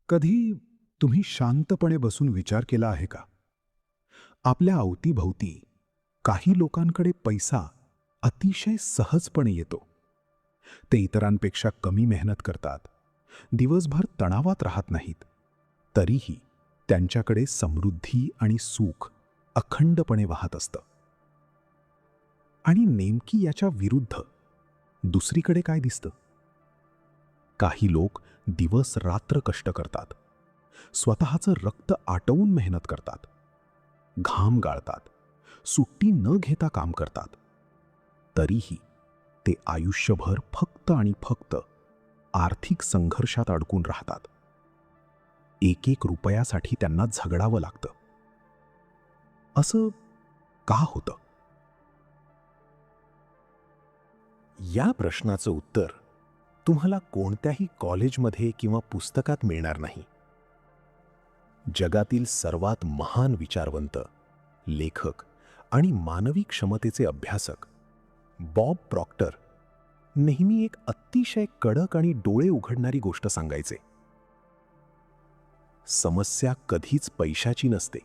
कधी तुम्ही शांतपणे बसून विचार केला आहे का? आपल्या अवतीभवती काही लोकांकडे पैसा अतिशय सहजपणे येतो. ते इतरांपेक्षा कमी मेहनत करतात, दिवसभर तणावात राहत नाहीत, तरीही त्यांच्याकडे समृद्धी आणि सुख अखंडपणे वाहत असतं. आणि नेमकी याच्या विरुद्ध दुसरीकडे काय दिसतं? काही लोक दिवस रात्र कष्ट करतात, स्वतःचं रक्त आटवून मेहनत करतात, घाम गाळतात, सुट्टी न घेता काम करतात, तरीही ते आयुष्यभर फक्त आणि फक्त आर्थिक संघर्षात अडकून राहतात. एक एक रुपयासाठी त्यांना झगडावं लागतं. असं का होतं? या प्रश्नाचं उत्तर तुम्हाला कोणत्याही कॉलेजमध्ये किंवा पुस्तकात मिळणार नाही. जगातील सर्वात महान विचारवंत, लेखक आणि मानवी क्षमतेचे अभ्यासक बॉब प्रॉक्टर नेहमी एक अतिशय कडक आणि डोळे उघडणारी गोष्ट सांगायचे. समस्या कधीच पैशाची नसते.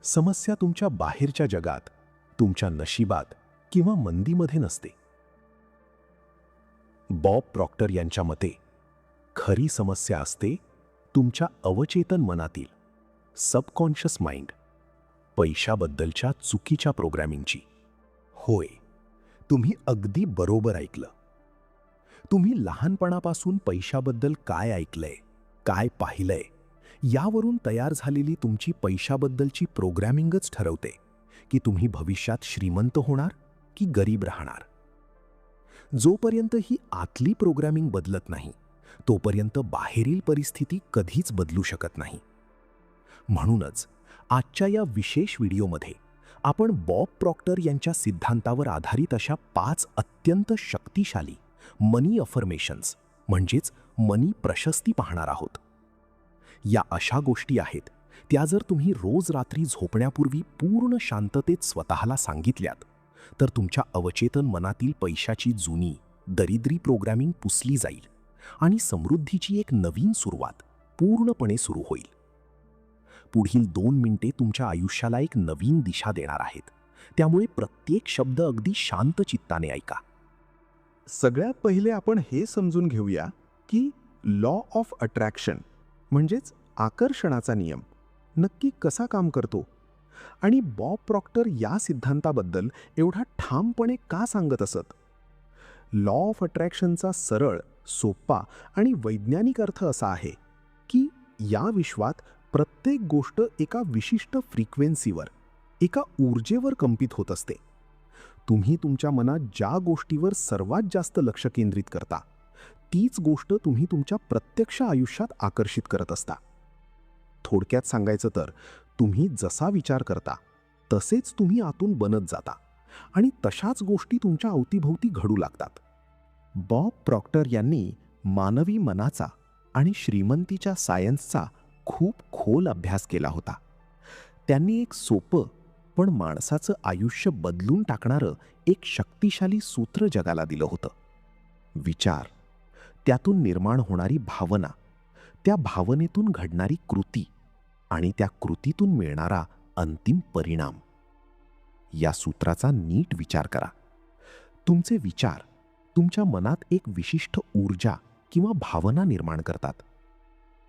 समस्या तुमच्या बाहेरच्या जगात, तुमच्या नशिबात किंवा मंदीमध्ये नसते. बॉब प्रॉक्टर यांच्या मते खरी समस्या असते तुमच्या अवचेतन मनातील, सबकॉन्शियस माइंड, पैशाबद्दलच्या चुकीच्या प्रोग्रॅमिंगची. होय, तुम्ही अगदी बरोबर ऐकलं. तुम्ही लहानपणापासून पैशाबद्दल काय ऐकलंय, काय पाहिलंय, यावरून तयार झालेली तुमची पैशाबद्दलची प्रोग्रॅमिंगच ठरवते की तुम्ही भविष्यात श्रीमंत होणार की गरीब राहणार. जोपर्यंत ही आतली प्रोग्रॅमिंग बदलत नाही, तोपर्यंत बाहेरील परिस्थिती कधीच बदलू शकत नाही. म्हणूनच आजच्या या विशेष व्हिडिओमध्ये आपण बॉब प्रॉक्टर यांच्या सिद्धांतावर आधारित अशा 5 अत्यंत शक्तिशाली मनी अफर्मेशन्स म्हणजेच मनी प्रशस्ती पाहणार आहोत. या अशा गोष्टी आहेत त्या जर तुम्ही रोज रात्री झोपण्यापूर्वी पूर्ण शांततेत स्वतःला सांगितल्यात तर तुमच्या अवचेतन मनातील पैशाची जुनी दरिद्री प्रोग्रॅमिंग पुसली जाईल आणि समृद्धीची एक नवीन सुरुवात पूर्णपणे सुरू होईल. पुढील 2 मिनिटे तुमच्या आयुष्याला एक नवीन दिशा देणार आहेत, त्यामुळे प्रत्येक शब्द अगदी शांत चित्ताने ऐका. सगळ्यात पहिले आपण हे समजून घेऊया की लॉ ऑफ अट्रॅक्शन म्हणजेच आकर्षणाचा नियम नक्की कसा काम करतो आणि बॉब प्रॉक्टर या सिद्धांताबद्दल एवढा ठामपणे का सांगत असत. लॉ ऑफ अट्रॅक्शनचा सरळ, सोपा आणि वैज्ञानिक अर्थ असा आहे की या विश्वात प्रत्येक गोष्ट एका विशिष्ट फ्रिक्वेन्सीवर, एका ऊर्जेवर कंपित होत असते. तुम्ही तुमच्या मनात ज्या गोष्टीवर सर्वात जास्त लक्ष केंद्रित करता, तीच गोष्ट तुम्ही तुमच्या प्रत्यक्ष आयुष्यात आकर्षित करत असता. थोडक्यात सांगायचं तर तुम्ही जसा विचार करता तसेच तुम्ही आतून बनत जाता आणि तशाच गोष्टी तुमच्या अवतीभोवती घडू लागतात. बॉब प्रॉक्टर यांनी मानवी मनाचा आणि श्रीमंतीच्या सायन्सचा खूप खोल अभ्यास केला होता. त्यांनी एक सोपं पण माणसाचं आयुष्य बदलून टाकणारं एक शक्तिशाली सूत्र जगाला दिलं होतं. विचार, त्यातून निर्माण होणारी भावना, त्या भावनेतून घडणारी कृती आणि त्या कृतीतून मिळणारा अंतिम परिणाम. या सूत्राचा नीट विचार करा. तुमचे विचार तुमच्या मनात एक विशिष्ट ऊर्जा किंवा भावना निर्माण करतात.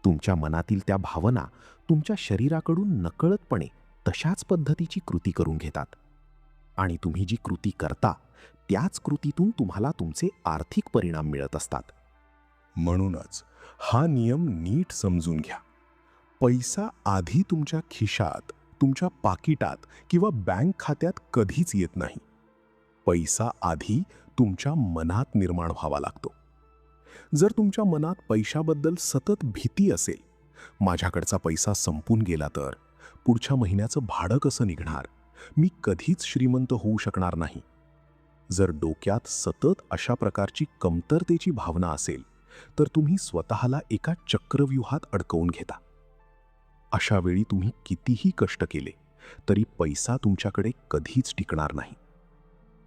तुमच्या मनातील त्या भावना तुमच्या शरीराकडून नकळतपणे तशाच पद्धतीची कृती करून घेतात आणि तुम्ही जी कृती करता त्याच कृतीतून तुम्हाला तुमचे आर्थिक परिणाम मिळत असतात. म्हणूनच हा नियम नीट समजून घ्या. पैसा आधी तुमच्या खिशात, तुमच्या पाकिटात किंवा बँक खात्यात कधीच येत नाही. पैसा आधी तुमच्या मनात निर्माण व्हावा लागतो. जर तुमच्या मनात पैशाबद्दल सतत भीती असेल, माझ्याकडचा पैसा संपून गेला तर, पुढच्या महिन्याचं भाडं कसं निघणार, मी कधीच श्रीमंत होऊ शकणार नाही, जर डोक्यात सतत अशा प्रकारची कमतरतेची भावना असेल तर तुम्ही स्वतःला एका चक्रव्यूहात अडकवून घेता. अशा वेळी तुम्ही कितीही कष्ट केले तरी पैसा तुमच्याकडे कधीच टिकणार नाही.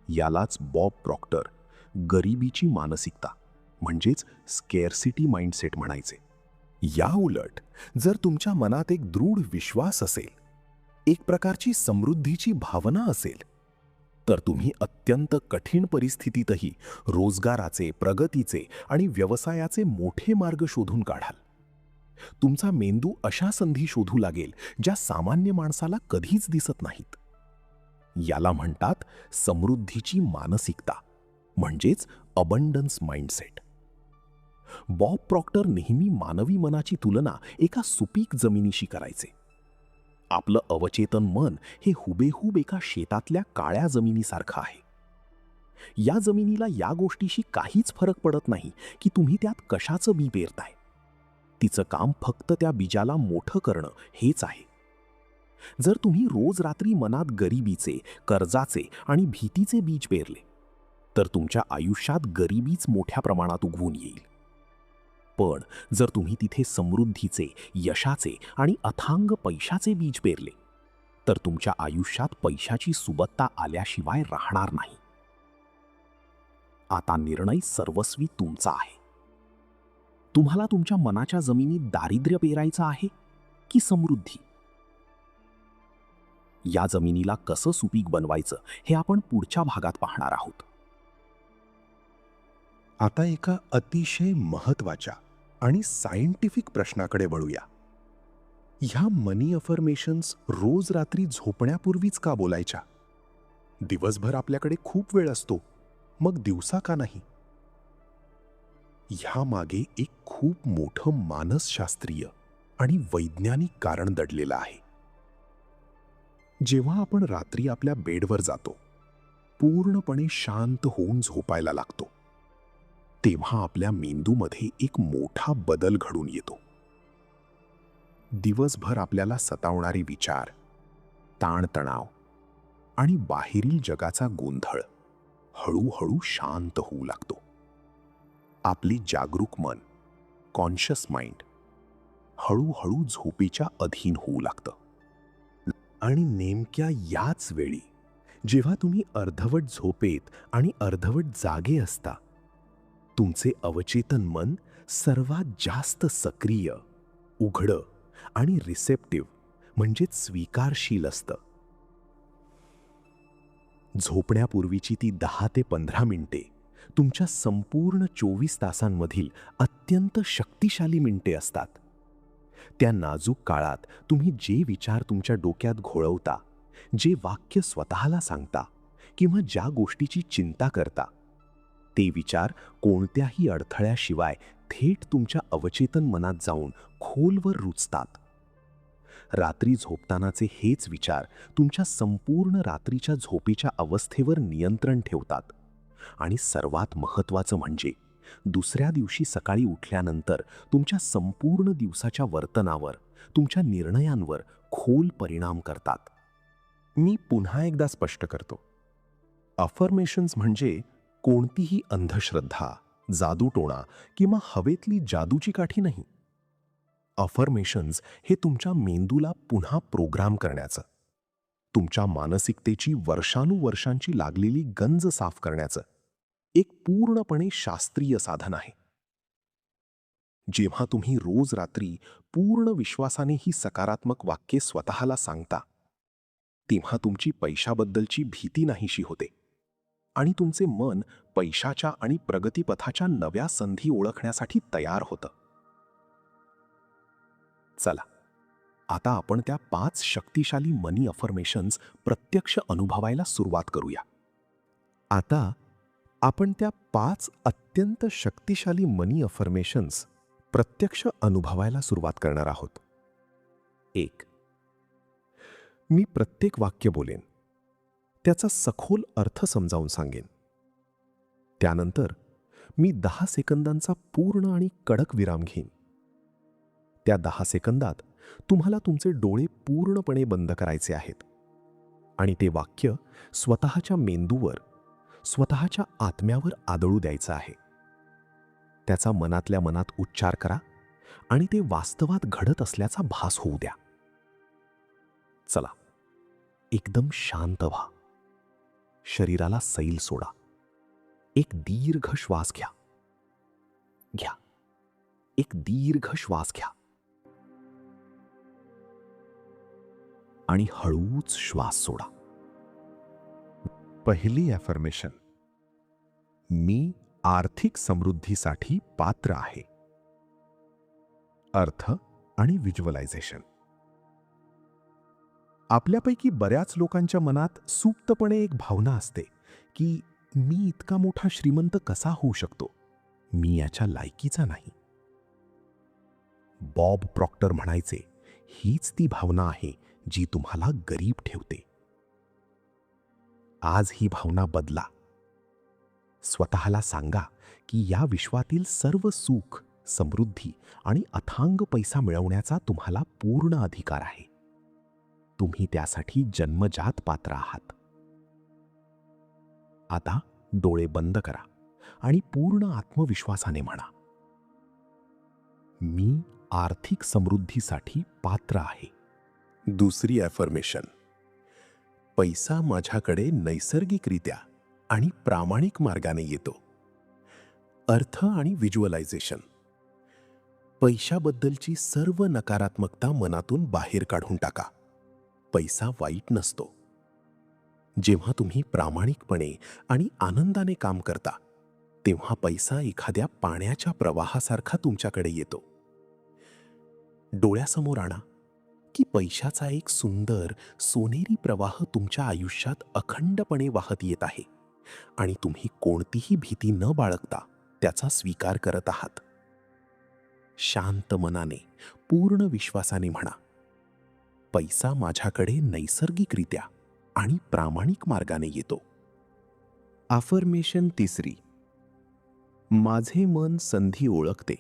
यालाच बॉब प्रॉक्टर गरिबीची मानसिकता म्हणजेच स्केअरसिटी माइंडसेट म्हणायचे. या उलट जर तुमच्या मनात एक दृढ विश्वास असेल, एक प्रकारची समृद्धीची भावना असेल, तर तुम्ही अत्यंत कठीण परिस्थितीतही रोजगाराचे, प्रगतीचे आणि व्यवसायाचे मोठे मार्ग शोधून काढाल. तुमचा मेंदू अशा संधी शोधू लागेल ज्या सामान्य माणसाला कधीच दिसत नाहीत. याला म्हणतात समृद्धीची मानसिकता, म्हणजेच अबंडन्स माइंडसेट. बॉब प्रॉक्टर नेहमी मानवी मनाची तुलना एका सुपीक जमिनीशी करायचे. आपलं अवचेतन मन हे हुबेहूब एका शेतातल्या काळ्या जमिनीसारखं आहे. या जमिनीला या गोष्टीशी काहीच फरक पडत नाही की तुम्ही त्यात कशाचं बी पेरताय. तिचं काम फक्त त्या बीजाला मोठं करणं हेच आहे. जर तुम्ही रोज रात्री मनात गरिबीचे, कर्जाचे आणि भीतीचे बीज पेरले, तर तुमच्या आयुष्यात गरिबीच मोठ्या प्रमाणात उगवून येईल. पण जर तुम्ही तिथे समृद्धीचे, यशाचे आणि अथांग पैशाचे बीज पेरले, तर तुमच्या आयुष्यात पैशाची सुबत्ता आल्याशिवाय राहणार नाही. आता निर्णय सर्वस्वी तुमचा आहे. तुम्हाला तुमच्या मनाच्या जमिनीत दारिद्र्य पेरायचं आहे की समृद्धी? या जमिनीला कसं सुपीक बनवायचं हे आपण पुढच्या भागात पाहणार आहोत. आता एका अतिशय महत्त्वाच्या आणि सायंटिफिक प्रश्नाकडे वळूया. ह्या मनी अफर्मेशन्स रोज रात्री झोपण्यापूर्वीच का बोलायच्या? दिवसभर आपल्याकडे खूप वेळ असतो, मग दिवसा का नाही? ह्या मागे एक खूप मोठं मानसशास्त्रीय आणि वैज्ञानिक कारण दडलेलं आहे. जेव्हा आपण रात्री आपल्या बेडवर जातो, पूर्णपणे शांत होऊन झोपायला लागतो, तेव्हा आपल्या मेंदूमध्ये एक मोठा बदल घडून येतो. दिवसभर आपल्याला सतावणारे विचार, ताणतणाव आणि बाहेरील जगाचा गोंधळ हळूहळू शांत होऊ लागतो. आपली जागरूक मन, कॉन्शियस माइंड हळूहळू झोपेच्या अधीन होऊ लागतं. आणि नेमक्या याच वेळी जेव्हा तुम्ही अर्धवट झोपेत आणि अर्धवट जागे असता, तुमचे अवचेतन मन सर्वात जास्त सक्रिय, उघडं आणि रिसेप्टिव्ह म्हणजेच स्वीकारशील असतं. झोपण्यापूर्वीची ती 10 ते 15 मिनिटे तुमच्या संपूर्ण 24 तासांमधील अत्यंत शक्तिशाली मिनिटे असतात. त्या नाजूक काळात तुम्ही जे विचार तुमच्या डोक्यात घोळवता, जे वाक्य स्वतःला सांगता किंवा ज्या गोष्टीची चिंता करता, ते विचार कोणत्याही अडथळ्याशिवाय थेट तुमच्या अवचेतन मनात जाऊन खोलवर रुजतात. रात्री झोपतानाचे हेच विचार तुमच्या संपूर्ण रात्रीच्या झोपेच्या अवस्थेवर नियंत्रण ठेवतात. आणि सर्वात महत्त्वाचं म्हणजे दुसऱ्या दिवशी सकाळी उठल्यानंतर तुमच्या संपूर्ण दिवसाच्या वर्तनावर, तुमच्या निर्णयांवर खोल परिणाम करतात. मी पुन्हा एकदा स्पष्ट करतो, अफर्मेशन्स म्हणजे कोणतीही अंधश्रद्धा, जादूटोणा किंवा हवेतली जादूची काठी नाही. अफर्मेशन्स हे तुमच्या मेंदूला पुन्हा प्रोग्राम करण्याचं, तुमच्या मानसिकतेची वर्षानुवर्षांची लागलेली गंज साफ करण्याचं एक पूर्णपणे शास्त्रीय साधन आहे. जेव्हा तुम्ही रोज रात्री पूर्ण विश्वासाने ही सकारात्मक वाक्ये स्वतःला सांगता, तेव्हा तुमची पैशाबद्दलची भीती नाहीशी होते आणि तुमचे मन पैशाच्या आणि प्रगतीपथाच्या नव्या संधी ओळखण्यासाठी तयार होतं. चला, आता आपण त्या 5 शक्तिशाली मनी अफर्मेशन्स प्रत्यक्ष अनुभवायला सुरुवात करूया. आता आपण त्या 5 अत्यंत शक्तिशाली मनी अफर्मेशन्स प्रत्यक्ष अनुभवायला सुरुवात करणार आहोत. 1. मी प्रत्येक वाक्य बोलेन, त्याचा सखोल अर्थ समजावून सांगेन. त्यानंतर मी 10 सेकंदांचा पूर्ण आणि कडक विराम घेईन. त्या 10 सेकंदात तुम्हाला तुमचे डोळे पूर्णपणे बंद करायचे आहेत आणि ते वाक्य स्वतःच्या मेंदूवर, स्वतःच्या आत्म्यावर आदळू द्यायचं आहे. त्याचा मनातल्या मनात उच्चार करा आणि ते वास्तवात घडत असल्याचा भास होऊ द्या. चला, एकदम शांत व्हा. शरीराला सैल सोडा. एक दीर्घ श्वास घ्या. घ्या एक दीर्घ श्वास घ्या आणि हळूच श्वास सोडा. पहिली ॲफर्मेशन, मी आर्थिक समृद्धीसाठी पात्र आहे. अर्थ आणि व्हिज्युअलायझेशन. आपल्यापैकी बऱ्याच लोकांच्या मनात सुप्तपणे एक भावना असते की मी इतका मोठा श्रीमंत कसा होऊ शकतो, मी याच्या लायकीचा नाही. बॉब प्रॉक्टर म्हणायचे, हीच ती भावना आहे जी तुम्हाला गरीब ठेवते. आज ही भावना बदला. स्वतःला सांगा की या विश्वातील सर्व सुख, समृद्धी आणि अथांग पैसा मिळवण्याचा तुम्हाला पूर्ण अधिकार आहे. तुम्ही त्यासाठी जन्मजात पात्र आहात. आता डोळे बंद करा आणि पूर्ण आत्मविश्वासाने म्हणा, मी आर्थिक समृद्धीसाठी पात्र आहे. दुसरी ॲफर्मेशन, पैसा माझ्याकडे नैसर्गिकरित्या आणि प्रामाणिक मार्गाने येतो. अर्थ आणि व्हिज्युअलायझेशन. पैशाबद्दलची सर्व नकारात्मकता मनातून बाहेर काढून टाका. पैसा वाईट नसतो. जेव्हा तुम्ही प्रामाणिकपणे आणि आनंदाने काम करता तेव्हा पैसा एखाद्या पाण्याच्या प्रवाहासारखा तुमच्याकडे येतो. डोळ्यासमोर आणा की पैशाचा एक सुंदर सोनेरी प्रवाह तुमच्या आयुष्यात अखंडपणे वाहत येत आहे आणि तुम्ही कोणतीही भीती न बाळगता त्याचा स्वीकार करत आहात. शांत मनाने, पूर्ण विश्वासाने म्हणा, पैसा माझ्याकडे नैसर्गिकरित्या आणि प्रामाणिक मार्गाने येतो. अफर्मेशन तिसरी, माझे मन संधी ओळखते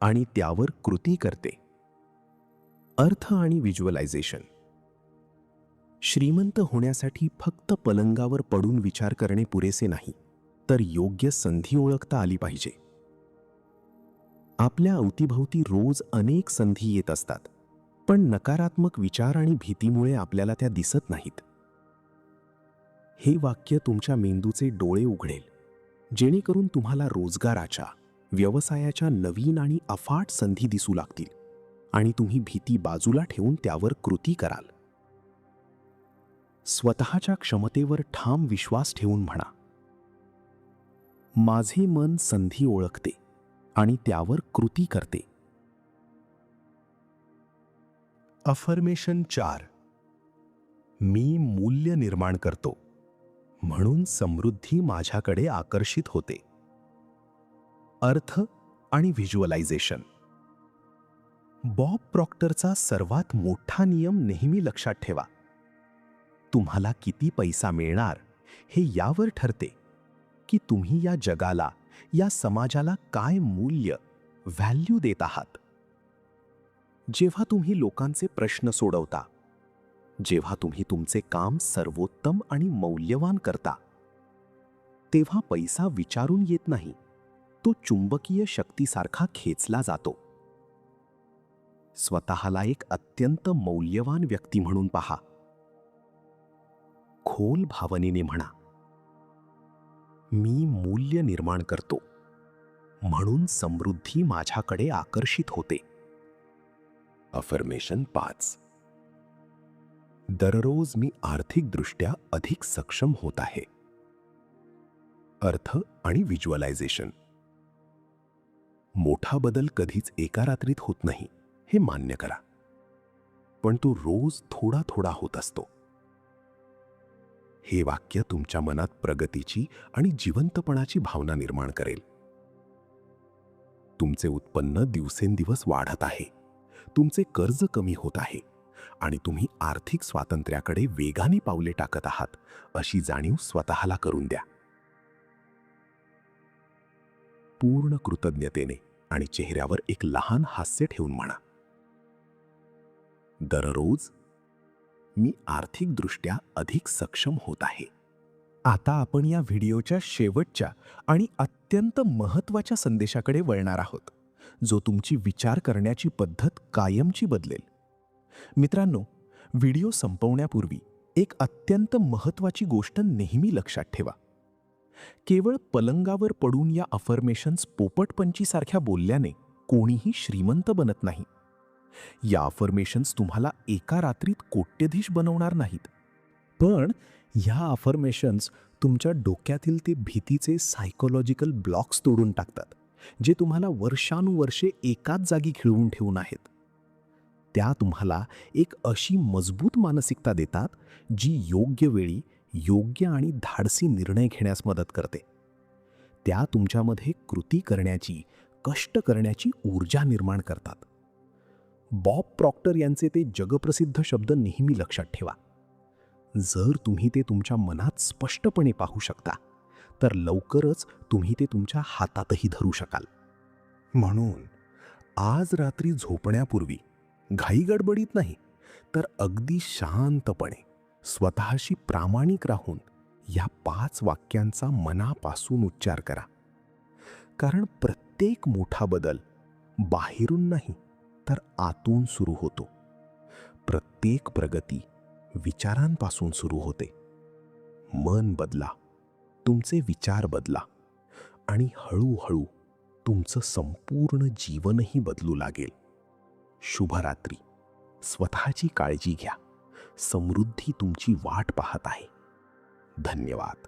आणि त्यावर कृती करते. अर्थ आणि व्हिज्युअलायझेशन. श्रीमंत होण्यासाठी फक्त पलंगावर पडून विचार करणे पुरेसे नाही, तर योग्य संधी ओळखता आली पाहिजे. आपल्या अवतीभवती रोज अनेक संधी येत असतात, पण नकारात्मक विचार आणि भीतीमुळे आपल्याला त्या दिसत नाहीत. हे वाक्य तुमच्या मेंदूचे डोळे उघडेल, जेणेकरून तुम्हाला रोजगाराच्या, व्यवसायाच्या नवीन आणि अफाट संधी दिसू लागतील आणि तुम्ही भीती बाजूला ठेवून त्यावर कृती कराल. स्वतःच्या क्षमतेवर ठाम विश्वास ठेवून म्हणा, माझे मन संधी ओळखते आणि त्यावर कृती करते. अफर्मेशन 4, मी मूल्य निर्माण करतो म्हणून समृद्धी माझ्याकडे आकर्षित होते. अर्थ आणि व्हिज्युअलायझेशन. बॉब प्रॉक्टरचा सर्वात मोठा नियम नेहमी लक्षात ठेवा. तुम्हाला किती पैसा मिळणार हे यावर ठरते की तुम्ही या जगाला, या समाजाला काय मूल्य, व्हॅल्यू देत आहात. जेव्हा तुम्ही लोकांचे प्रश्न सोडवता, जेव्हा तुम्ही तुमचे काम सर्वोत्तम आणि मौल्यवान करता, तेव्हा पैसा विचारून येत नाही, तो चुंबकीय शक्तीसारखा खेचला जातो. स्वतःला एक अत्यंत मौल्यवान व्यक्ती म्हणून पहा. खोल भावनेने म्हणा, मी मूल्य निर्माण करतो म्हणून समृद्धी माझ्याकडे आकर्षित होते. अफर्मेशन 5, दररोज मी आर्थिकदृष्ट्या अधिक सक्षम होत आहे. अर्थ आणि व्हिज्युअलायझेशन. मोठा बदल कधीच एका रात्रीत होत नाही, हे मान्य करा, पण तो रोज थोडा थोडा होत असतो. हे वाक्य तुमच्या मनात प्रगतीची आणि जिवंतपणाची भावना निर्माण करेल. तुमचे उत्पन्न दिवसेंदिवस वाढत आहे, तुमचे कर्ज कमी होत आहे आणि तुम्ही आर्थिक स्वातंत्र्याकडे वेगाने पावले टाकत आहात, अशी जाणीव स्वतःला करून द्या. पूर्ण कृतज्ञतेने आणि चेहऱ्यावर एक लहान हास्य ठेवून म्हणा, दररोज मी आर्थिकदृष्ट्या अधिक सक्षम होत आहे. आता आपण या व्हिडिओच्या शेवटच्या आणि अत्यंत महत्त्वाच्या संदेशाकडे वळणार आहोत, जो तुमची विचार करण्याची पद्धत कायमची बदलेल. मित्रांनो, व्हिडिओ संपवण्यापूर्वी एक अत्यंत महत्त्वाची गोष्ट नेहमी लक्षात ठेवा. केवळ पलंगावर पडून या अफर्मेशन्स पोपटपंचीसारख्या बोलल्याने कोणीही श्रीमंत बनत नाही. या अफर्मेशन्स तुम्हाला एका रात्रीत कोट्यधीश बनवणार नाहीत. पण ह्या अफर्मेशन्स तुमच्या डोक्यातील ते भीतीचे सायकोलॉजिकल ब्लॉक्स तोडून टाकतात, जे तुम्हाला वर्षानुवर्षे एकाच जागी खिळवून ठेवून आहेत. त्या तुम्हाला एक अशी मजबूत मानसिकता देतात जी योग्य वेळी योग्य आणि धाडसी निर्णय घेण्यास मदत करते. त्या तुमच्यामध्ये कृती करण्याची, कष्ट करण्याची ऊर्जा निर्माण करतात. बॉब प्रॉक्टर यांचे ते जगप्रसिद्ध शब्द नेहमी लक्षात ठेवा. जर तुम्ही ते तुमच्या मनात स्पष्टपणे पाहू शकता, तर लवकरच तुम्ही ते तुमच्या हातातही धरू शकाल. म्हणून आज रात्री झोपण्यापूर्वी घाईगडबडीत नाही, तर अगदी शांतपणे स्वतःशी प्रामाणिक राहून या 5 वाक्यांचा मनापासून उच्चार करा. कारण प्रत्येक मोठा बदल बाहेरून नाही, तर आतून सुरू होतो. प्रत्येक प्रगती विचारांपासून सुरू होते. मन बदला, तुमचे विचार बदला आणि हळूहळू तुमचं संपूर्ण जीवनही बदलू लागेल. शुभरात्री. स्वतःची काळजी घ्या. समृद्धी तुमची वाट पाहत आहे. धन्यवाद.